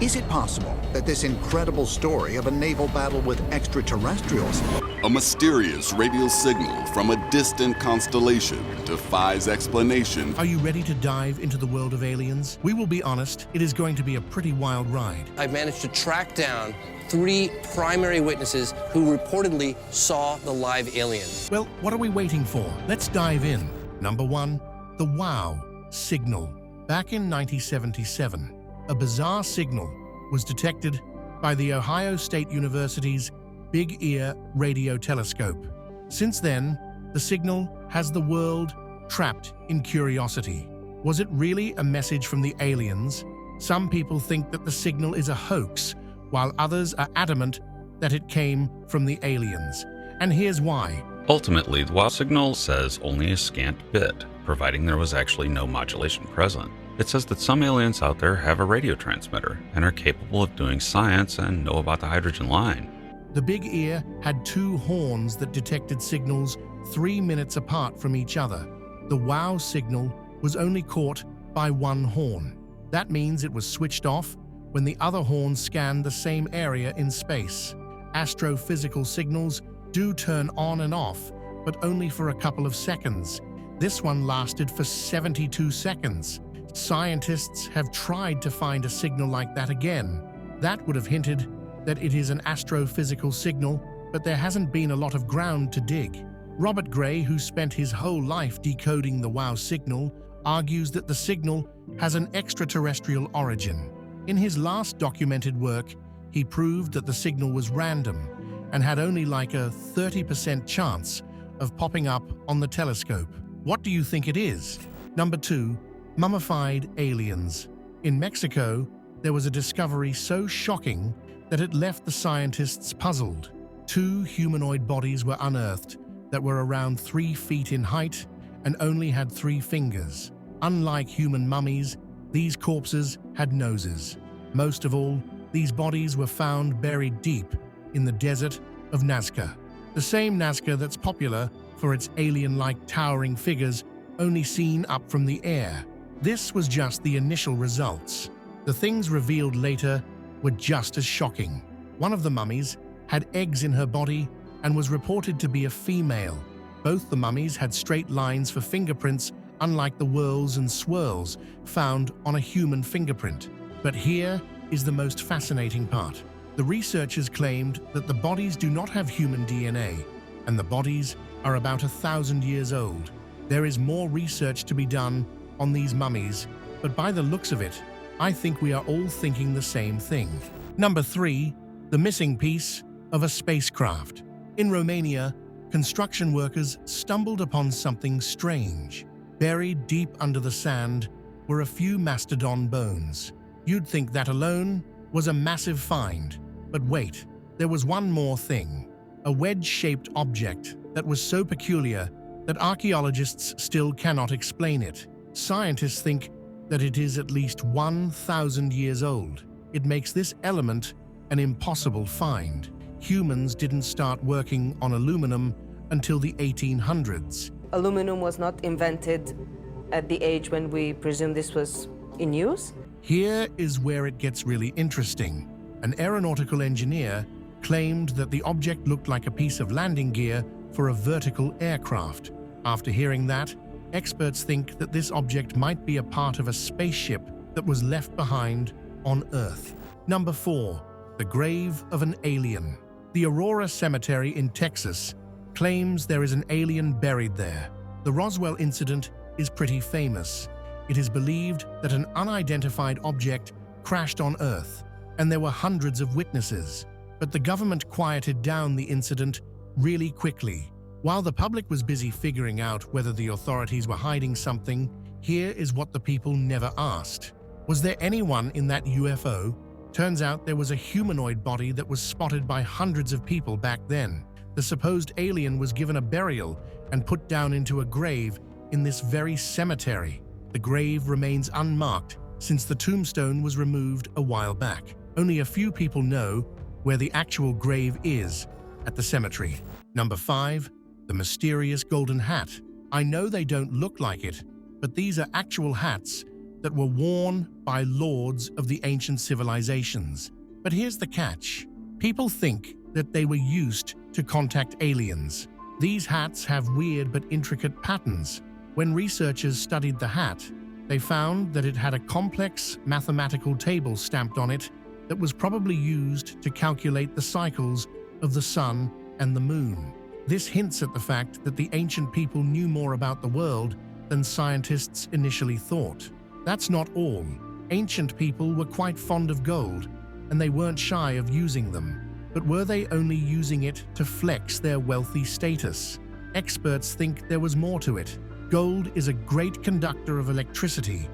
Is it possible that this incredible story of a naval battle with extraterrestrials, A mysterious radio signal from a distant constellation defies explanation? Are you ready to dive into the world of aliens? We will be honest, it is going to be a pretty wild ride. I've managed to track down 3 primary witnesses who reportedly saw the live alien. Well, what are we waiting for? Let's dive in. Number 1, the WOW signal. Back in 1977, a bizarre signal was detected by the Ohio State University's Big Ear radio telescope. Since then, the signal has the world trapped in curiosity. Was it really a message from the aliens? Some people think that the signal is a hoax, while others are adamant that it came from the aliens. And here's why. Ultimately, the WOW signal says only a scant bit, providing there was actually no modulation present. It says that some aliens out there have a radio transmitter and are capable of doing science and know about the hydrogen line. The Big Ear had 2 horns that detected signals 3 minutes apart from each other. The WOW signal was only caught by 1 horn. That means it was switched off when the other horn scanned the same area in space. Astrophysical signals do turn on and off, but only for a couple of seconds. This one lasted for 72 seconds. Scientists have tried to find a signal like that again. That would have hinted that it is an astrophysical signal, but there hasn't been a lot of ground to dig. Robert Gray, who spent his whole life decoding the WOW signal, argues that the signal has an extraterrestrial origin. In his last documented work, he proved that the signal was random and had only like a 30% chance of popping up on the telescope. What do you think it is? Number 2, mummified aliens. In Mexico, there was a discovery so shocking that it left the scientists puzzled. 2 humanoid bodies were unearthed that were around 3 feet in height and only had 3 fingers. Unlike human mummies, these corpses had noses. Most of all, these bodies were found buried deep in the desert of Nazca. The same Nazca that's popular for its alien-like towering figures only seen up from the air. This was just the initial results. The things revealed later were just as shocking. One of the mummies had eggs in her body and was reported to be a female. Both the mummies had straight lines for fingerprints, unlike the whorls and swirls found on a human fingerprint. But here is the most fascinating part. The researchers claimed that the bodies do not have human DNA, and the bodies are about 1,000 years old. There is more research to be done on these mummies, but by the looks of it, I think we are all thinking the same thing. Number 3, the missing piece of a spacecraft. In Romania, construction workers stumbled upon something strange. Buried deep under the sand were a few mastodon bones. You'd think that alone was a massive find. But wait, there was one more thing. A wedge-shaped object that was so peculiar that archaeologists still cannot explain it. Scientists think that it is at least 1,000 years old. It makes this element an impossible find. Humans didn't start working on aluminum until the 1800s. Aluminum was not invented at the age when we presume this was in use. Here is where it gets really interesting. An aeronautical engineer claimed that the object looked like a piece of landing gear for a vertical aircraft. After hearing that, experts think that this object might be a part of a spaceship that was left behind on Earth. Number 4, the grave of an alien. The Aurora Cemetery in Texas claims there is an alien buried there. The Roswell incident is pretty famous. It is believed that an unidentified object crashed on Earth, and there were hundreds of witnesses. But the government quieted down the incident really quickly. While the public was busy figuring out whether the authorities were hiding something, here is what the people never asked. Was there anyone in that UFO? Turns out there was a humanoid body that was spotted by hundreds of people back then. The supposed alien was given a burial and put down into a grave in this very cemetery. The grave remains unmarked since the tombstone was removed a while back. Only a few people know where the actual grave is at the cemetery. Number 5, the mysterious golden hat. I know they don't look like it, but these are actual hats that were worn by lords of the ancient civilizations. But here's the catch. People think that they were used to contact aliens. These hats have weird but intricate patterns. When researchers studied the hat, they found that it had a complex mathematical table stamped on it that was probably used to calculate the cycles of the sun and the moon. This hints at the fact that the ancient people knew more about the world than scientists initially thought. That's not all. Ancient people were quite fond of gold, and they weren't shy of using them. But were they only using it to flex their wealthy status? Experts think there was more to it. Gold is a great conductor of electricity.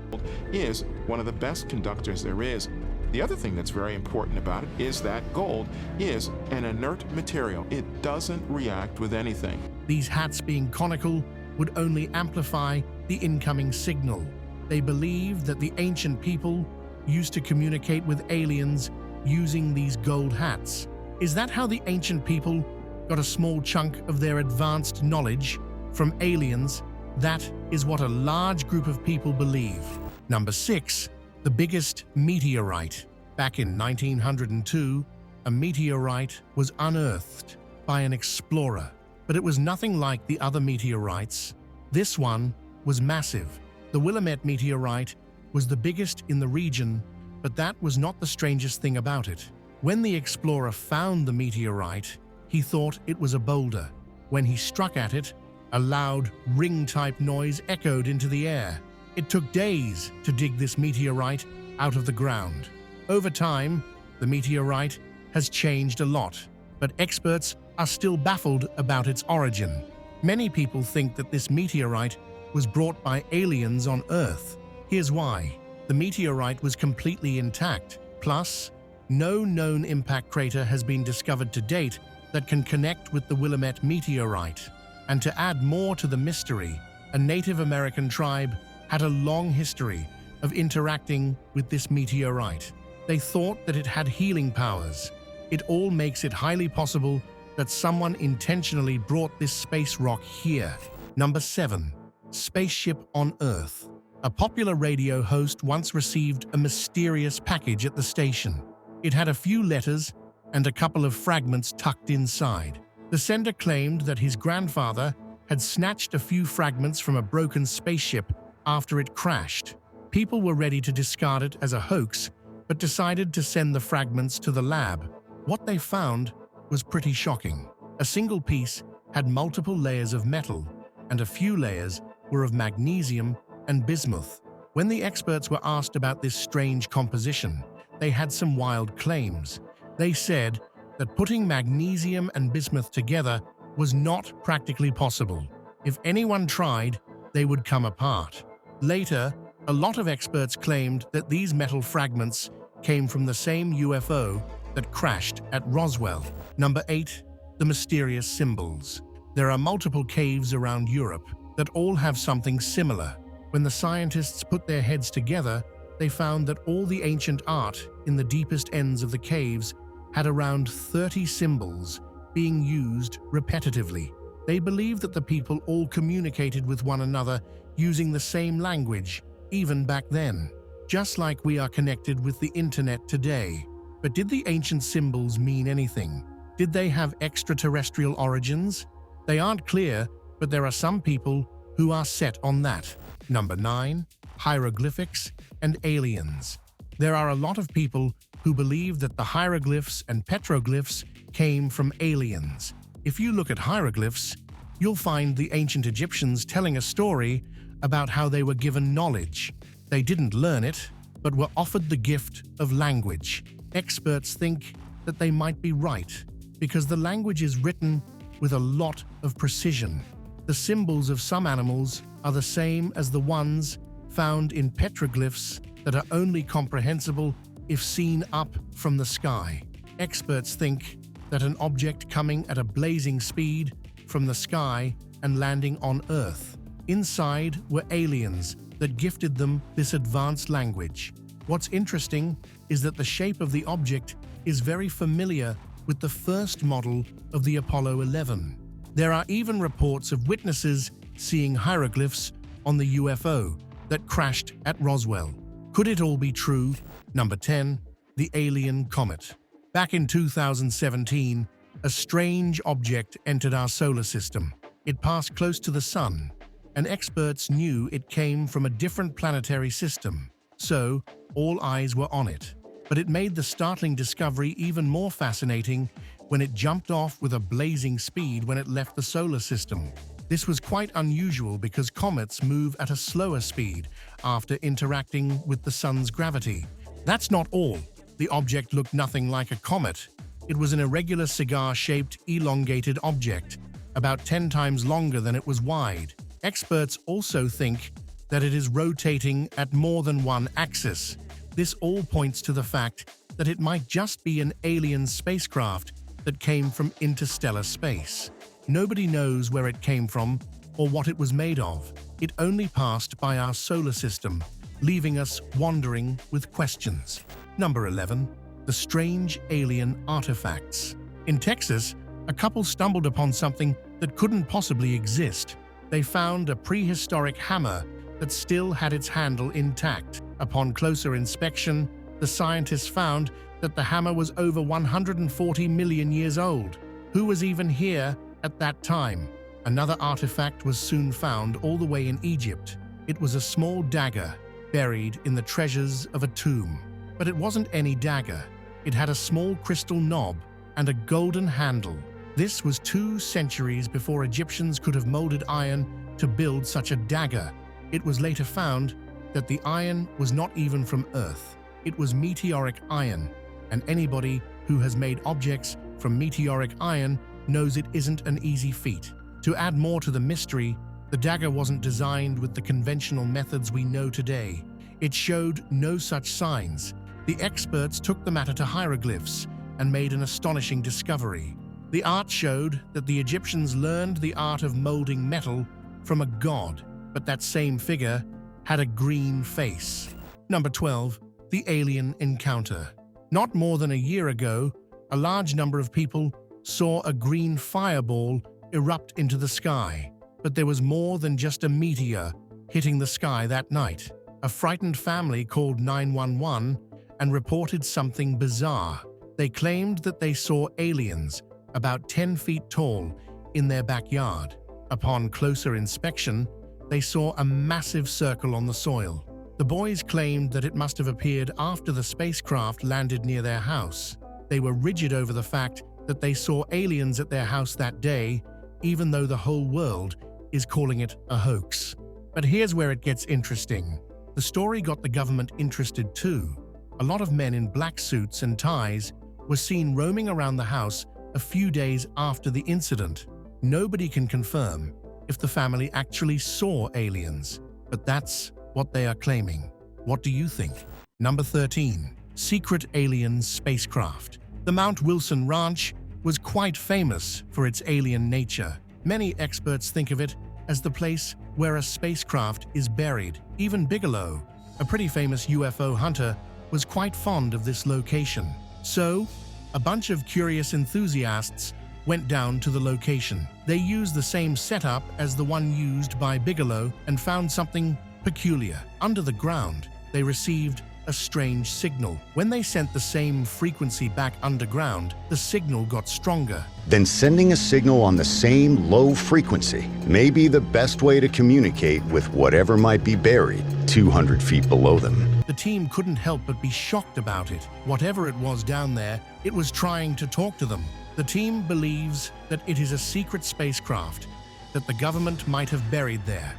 Is one of the best conductors there is. The other thing that's very important about it is that gold is an inert material. It doesn't react with anything. These hats being conical would only amplify the incoming signal. They believe that the ancient people used to communicate with aliens using these gold hats. Is that how the ancient people got a small chunk of their advanced knowledge from aliens? That is what a large group of people believe. Number 6. The biggest meteorite. Back in 1902, a meteorite was unearthed by an explorer, but it was nothing like the other meteorites. This one was massive. The Willet meteorite was the biggest in the region, but that was not the strangest thing about it. When the explorer found the meteorite, he thought it was a boulder. When he struck at it, a loud ring-type noise echoed into the air. It took days to dig this meteorite out of the ground. Over time, the meteorite has changed a lot, but experts are still baffled about its origin. Many people think that this meteorite was brought by aliens on Earth. Here's why. The meteorite was completely intact. Plus, no known impact crater has been discovered to date that can connect with the Willet meteorite. And to add more to the mystery, a Native American tribe had a long history of interacting with this meteorite. They thought that it had healing powers. It all makes it highly possible that someone intentionally brought this space rock here. Number 7. Spaceship on Earth. A popular radio host once received a mysterious package at the station. It had a few letters and a couple of fragments tucked inside. The sender claimed that his grandfather had snatched a few fragments from a broken spaceship after it crashed. People were ready to discard it as a hoax, but decided to send the fragments to the lab. What they found was pretty shocking. A single piece had multiple layers of metal, and a few layers were of magnesium and bismuth. When the experts were asked about this strange composition, they had some wild claims. They said that putting magnesium and bismuth together was not practically possible. If anyone tried, they would come apart. Later, a lot of experts claimed that these metal fragments came from the same UFO that crashed at Roswell. Number 8. The mysterious symbols. There are multiple caves around Europe that all have something similar. When the scientists put their heads together, they found that all the ancient art in the deepest ends of the caves had around 30 symbols being used repetitively. They believed that the people all communicated with one another using the same language, even back then, just like we are connected with the internet today. But did the ancient symbols mean anything? Did they have extraterrestrial origins? They aren't clear, but there are some people who are set on that. Number 9. Hieroglyphics and aliens. There are a lot of people who believe that the hieroglyphs and petroglyphs came from aliens. If you look at hieroglyphs, you'll find the ancient Egyptians telling a story about how they were given knowledge. They didn't learn it, but were offered the gift of language. Experts think that they might be right, because the language is written with a lot of precision. The symbols of some animals are the same as the ones found in petroglyphs that are only comprehensible if seen up from the sky. Experts think that an object coming at a blazing speed from the sky and landing on Earth. Inside were aliens that gifted them this advanced language. What's interesting is that the shape of the object is very familiar with the first model of the Apollo 11. There are even reports of witnesses seeing hieroglyphs on the UFO that crashed at Roswell. Could it all be true? Number 10. The alien comet. Back in 2017, a strange object entered our solar system. It passed close to the sun, and experts knew it came from a different planetary system, so all eyes were on it. But it made the startling discovery even more fascinating when it jumped off with a blazing speed when it left the solar system. This was quite unusual because comets move at a slower speed after interacting with the sun's gravity. That's not all. The object looked nothing like a comet. It was an irregular cigar-shaped, elongated object, about 10 times longer than it was wide. Experts also think that it is rotating at more than one axis. This all points to the fact that it might just be an alien spacecraft that came from interstellar space. Nobody knows where it came from or what it was made of. It only passed by our solar system, leaving us wondering with questions. Number 11. The strange alien artifacts. In Texas, a couple stumbled upon something that couldn't possibly exist. They found a prehistoric hammer that still had its handle intact. Upon closer inspection, the scientists found that the hammer was over 140 million years old. Who was even here at that time? Another artifact was soon found all the way in Egypt. It was a small dagger buried in the treasures of a tomb. But it wasn't any dagger. It had a small crystal knob and a golden handle. This was 2 centuries before Egyptians could have molded iron to build such a dagger. It was later found that the iron was not even from Earth. It was meteoric iron, and anybody who has made objects from meteoric iron knows it isn't an easy feat. To add more to the mystery, the dagger wasn't designed with the conventional methods we know today. It showed no such signs. The experts took the matter to Hieroglyphs and made an astonishing discovery. The art showed that the Egyptians learned the art of molding metal from a god, but that same figure had a green face. Number 12. The alien encounter. Not more than a year ago, a large number of people saw a green fireball erupt into the sky. But there was more than just a meteor hitting the sky that night. A frightened family called 911 and reported something bizarre. They claimed that they saw aliens about 10 feet tall in their backyard. Upon closer inspection, they saw a massive circle on the soil. The boys claimed that it must have appeared after the spacecraft landed near their house. They were rigid over the fact that they saw aliens at their house that day, even though the whole world is calling it a hoax. But here's where it gets interesting. The story got the government interested too. A lot of men in black suits and ties were seen roaming around the house a few days after the incident. Nobody can confirm if the family actually saw aliens, but that's what they are claiming. What do you think? Number 13. Secret alien spacecraft. The Mount Wilson Ranch was quite famous for its alien nature. Many experts think of it as the place where a spacecraft is buried. Even Bigelow, a pretty famous UFO hunter, was quite fond of this location. So, a bunch of curious enthusiasts went down to the location. They used the same setup as the one used by Bigelow and found something peculiar. Under the ground, they received a strange signal. When they sent the same frequency back underground, the signal got stronger. Then sending a signal on the same low frequency may be the best way to communicate with whatever might be buried 200 feet below them. The team couldn't help but be shocked about it. Whatever it was down there, it was trying to talk to them. The team believes that it is a secret spacecraft that the government might have buried there.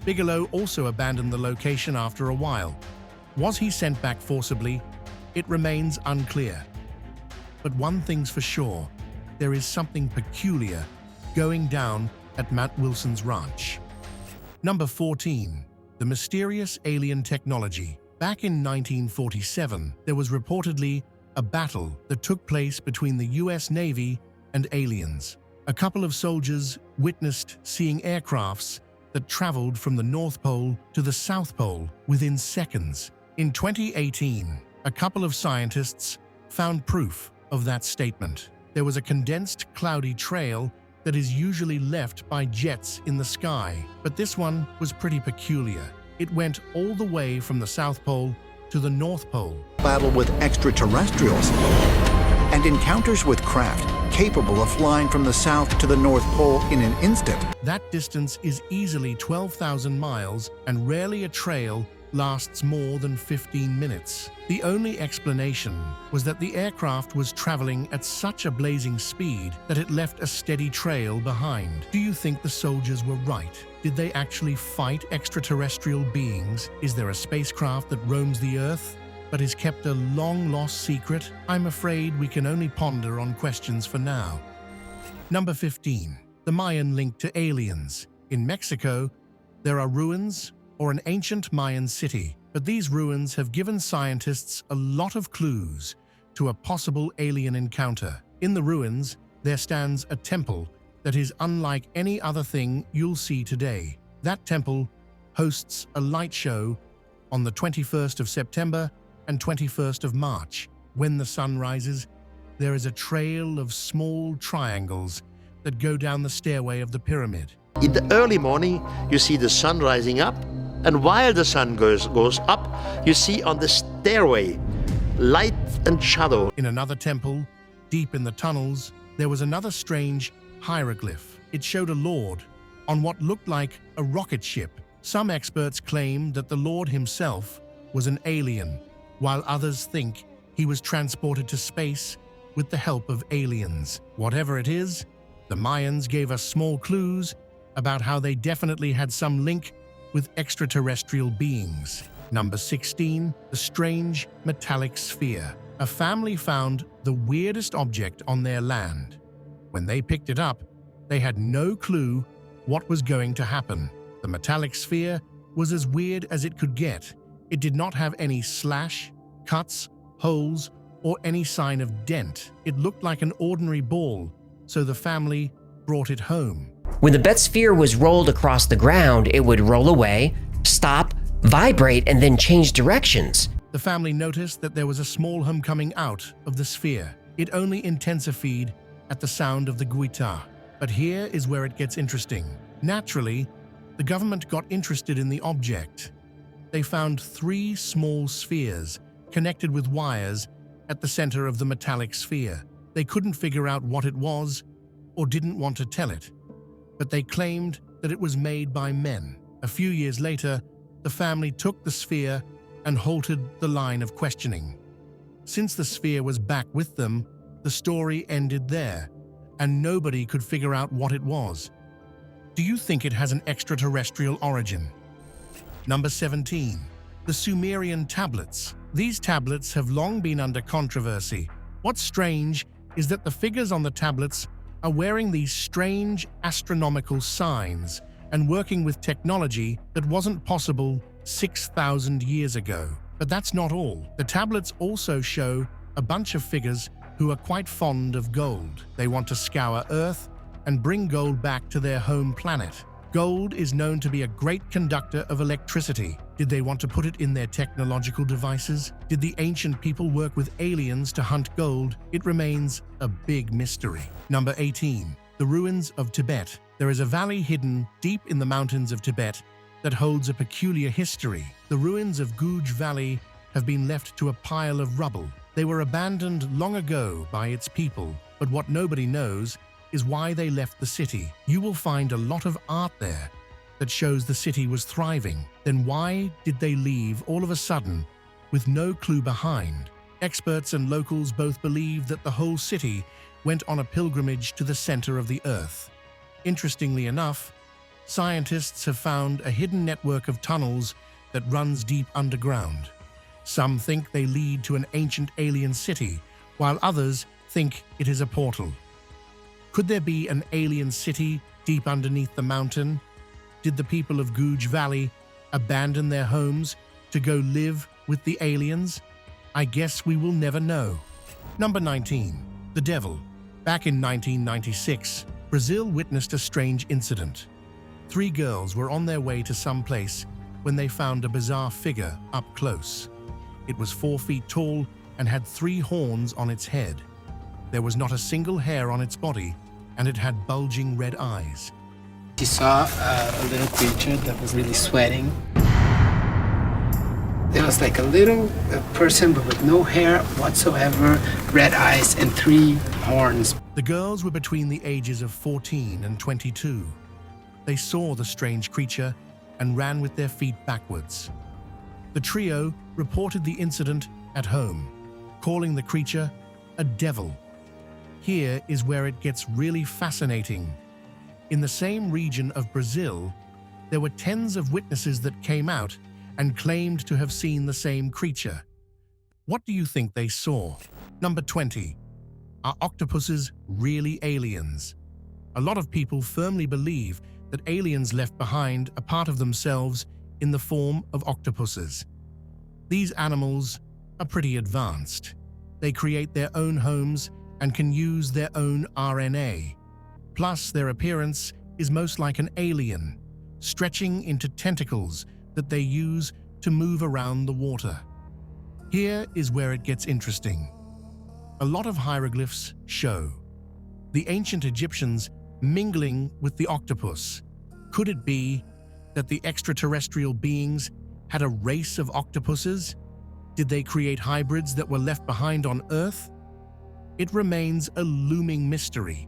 Bigelow also abandoned the location after a while. Was he sent back forcibly? It remains unclear. But one thing's for sure, there is something peculiar going down at Mount Wilson's ranch. Number 14. The mysterious alien technology. Back in 1947, there was reportedly a battle that took place between the US Navy and aliens. A couple of soldiers witnessed seeing aircrafts that traveled from the North Pole to the South Pole within seconds. In 2018, a couple of scientists found proof of that statement. There was a condensed, cloudy trail that is usually left by jets in the sky, but this one was pretty peculiar. It went all the way from the South Pole to the North Pole. Battle with extraterrestrials and encounters with craft capable of flying from the South to the North Pole in an instant. That distance is easily 12,000 miles, and rarely a trail lasts more than 15 minutes. The only explanation was that the aircraft was traveling at such a blazing speed that it left a steady trail behind. Do you think the soldiers were right? Did they actually fight extraterrestrial beings? Is there a spacecraft that roams the Earth but is kept a long-lost secret? I'm afraid we can only ponder on questions for now. Number 15. The Mayan link to aliens. In Mexico, there are ruins or an ancient Mayan city, but these ruins have given scientists a lot of clues to a possible alien encounter. In the ruins, there stands a temple that is unlike any other thing you'll see today. That temple hosts a light show on the 21st of September and 21st of March. When the sun rises, there is a trail of small triangles that go down the stairway of the pyramid. In the early morning, you see the sun rising up, and while the sun goes up, you see on the stairway light and shadow. In another temple, deep in the tunnels, there was another strange hieroglyph. It showed a lord on what looked like a rocket ship. Some experts claim that the lord himself was an alien, while others think he was transported to space with the help of aliens. Whatever it is, the Mayans gave us small clues about how they definitely had some link with extraterrestrial beings. Number 16, the strange metallic sphere. A family found the weirdest object on their land. When they picked it up, they had no clue what was going to happen. The metallic sphere was as weird as it could get. It did not have any slash, cuts, holes, or any sign of dent. It looked like an ordinary ball, so the family brought it home. When the bet sphere was rolled across the ground, it would roll away, stop, vibrate, and then change directions. The family noticed that there was a small hum coming out of the sphere. It only intensified at the sound of the guitar. But here is where it gets interesting. Naturally, the government got interested in the object. They found 3 small spheres connected with wires at the center of the metallic sphere. They couldn't figure out what it was or didn't want to tell it, but they claimed that it was made by men. A few years later, the family took the sphere and halted the line of questioning. Since the sphere was back with them, the story ended there, and nobody could figure out what it was. Do you think it has an extraterrestrial origin? Number 17. The Sumerian tablets. These tablets have long been under controversy. What's strange is that the figures on the tablets are wearing these strange astronomical signs and working with technology that wasn't possible 6,000 years ago. But that's not all. The tablets also show a bunch of figures who are quite fond of gold. They want to scour Earth and bring gold back to their home planet. Gold is known to be a great conductor of electricity. Did they want to put it in their technological devices? Did the ancient people work with aliens to hunt gold? It remains a big mystery. Number 18. The ruins of Tibet. There is a valley hidden deep in the mountains of Tibet that holds a peculiar history. The ruins of Guj Valley have been left to a pile of rubble. They were abandoned long ago by its people, but what nobody knows is why they left the city. You will find a lot of art there that shows the city was thriving. Then why did they leave all of a sudden with no clue behind? Experts and locals both believe that the whole city went on a pilgrimage to the center of the Earth. Interestingly enough, scientists have found a hidden network of tunnels that runs deep underground. Some think they lead to an ancient alien city, while others think it is a portal. Could there be an alien city deep underneath the mountain? Did the people of Guj Valley abandon their homes to go live with the aliens? I guess we will never know. Number 19. The Devil. Back in 1996, Brazil witnessed a strange incident. 3 girls were on their way to some place when they found a bizarre figure up close. It was 4 feet tall and had 3 horns on its head. There was not a single hair on its body, and it had bulging red eyes. She saw a little creature that was really sweating. There was like a little person but with no hair whatsoever, red eyes, and 3 horns. The girls were between the ages of 14 and 22. They saw the strange creature and ran with their feet backwards. The trio reported the incident at home, calling the creature a devil. Here is where it gets really fascinating. In the same region of Brazil, there were tens of witnesses that came out and claimed to have seen the same creature. What do you think they saw? Number 20. Are octopuses really aliens? A lot of people firmly believe that aliens left behind a part of themselves in the form of octopuses. These animals are pretty advanced. They create their own homes and can use their own RNA. Plus, their appearance is most like an alien, stretching into tentacles that they use to move around the water. Here is where it gets interesting. A lot of hieroglyphs show the ancient Egyptians mingling with the octopus. Could it be that the extraterrestrial beings had a race of octopuses? Did they create hybrids that were left behind on Earth? It remains a looming mystery.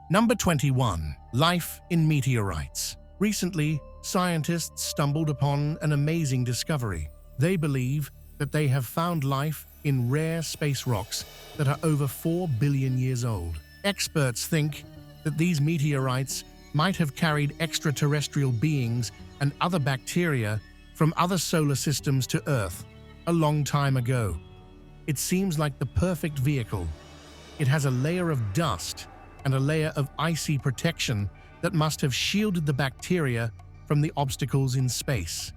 Number 21. Life in meteorites. Recently, scientists stumbled upon an amazing discovery. They believe that they have found life in rare space rocks that are over 4 billion years old. Experts think that these meteorites might have carried extraterrestrial beings and other bacteria from other solar systems to Earth a long time ago. It seems like the perfect vehicle. It has a layer of dust and a layer of icy protection that must have shielded the bacteria from the obstacles in space.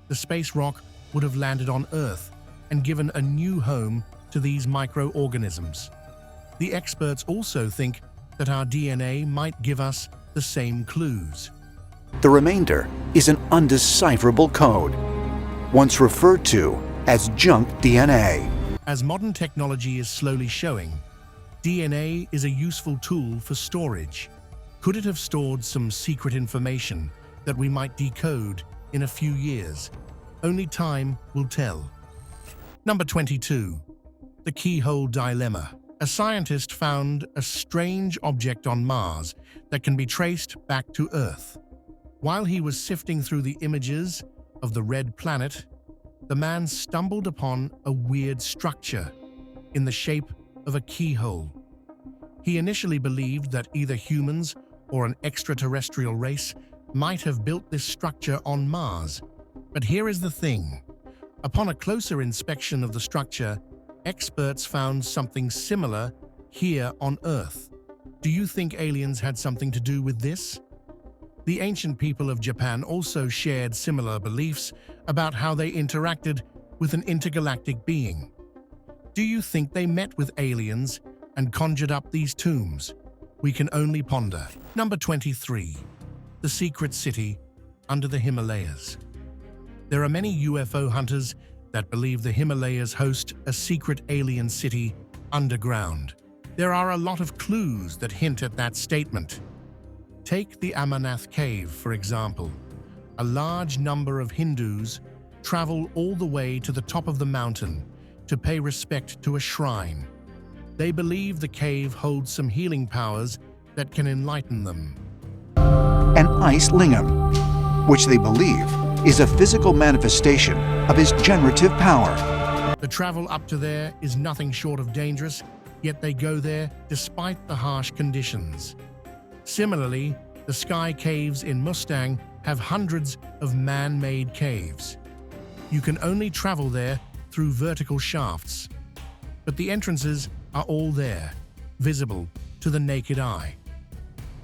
The space rock would have landed on Earth and given a new home to these microorganisms. The experts also think that our DNA might give us the same clues. The remainder is an undecipherable code, once referred to as junk DNA. As modern technology is slowly showing, DNA is a useful tool for storage. Could it have stored some secret information that we might decode in a few years? Only time will tell. Number 22. The keyhole dilemma. A scientist found a strange object on Mars that can be traced back to Earth. While he was sifting through the images of the red planet, the man stumbled upon a weird structure in the shape of a keyhole. He initially believed that either humans or an extraterrestrial race might have built this structure on Mars. But here is the thing. Upon a closer inspection of the structure, experts found something similar here on Earth. Do you think aliens had something to do with this? The ancient people of Japan also shared similar beliefs about how they interacted with an intergalactic being. Do you think they met with aliens and conjured up these tombs? We can only ponder. Number 23. The secret city under the Himalayas. There are many UFO hunters that believe the Himalayas host a secret alien city underground. There are a lot of clues that hint at that statement. Take the Amarnath cave, for example. A large number of Hindus travel all the way to the top of the mountain to pay respect to a shrine. They believe the cave holds some healing powers that can enlighten them. And ice lingam, which they believe is a physical manifestation of his generative power. The travel up to there is nothing short of dangerous, yet they go there despite the harsh conditions. Similarly, the sky caves in Mustang have hundreds of man-made caves. You can only travel there through vertical shafts, but the entrances are all there, visible to the naked eye.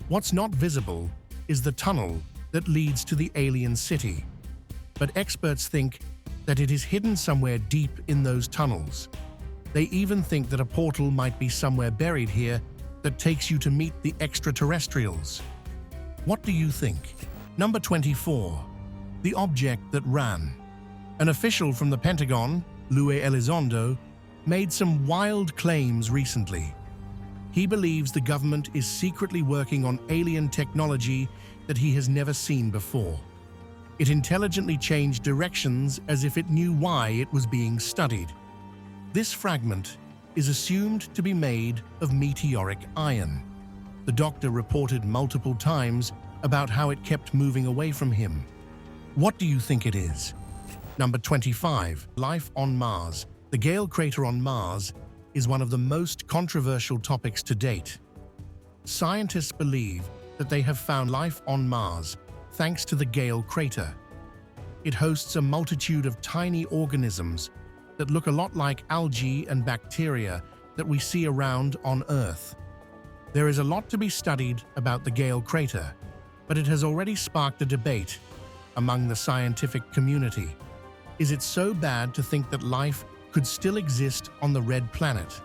What's not visible is the tunnel that leads to the alien city, but experts think that it is hidden somewhere deep in those tunnels. They even think that a portal might be somewhere buried here that takes you to meet the extraterrestrials. What do you think? Number 24. The object that ran. An official from the Pentagon, Luis Elizondo, made some wild claims recently. He believes the government is secretly working on alien technology that he has never seen before. It intelligently changed directions as if it knew why it was being studied. This fragment is assumed to be made of meteoric iron. The doctor reported multiple times about how it kept moving away from him. What do you think it is? Number 25. Life on Mars. The Gale crater on Mars is one of the most controversial topics to date. Scientists believe that they have found life on Mars thanks to the Gale crater. It hosts a multitude of tiny organisms that look a lot like algae and bacteria that we see around on Earth. There is a lot to be studied about the Gale crater, but it has already sparked a debate among the scientific community. Is it so bad to think that life could still exist on the red planet?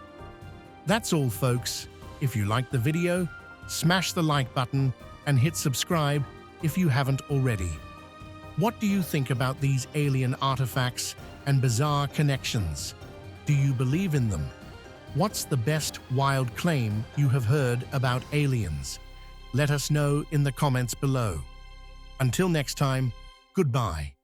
That's all, folks. If you liked the video, smash the like button and hit subscribe if you haven't already. What do you think about these alien artifacts and bizarre connections? Do you believe in them? What's the best wild claim you have heard about aliens? Let us know in the comments below. Until next time, goodbye.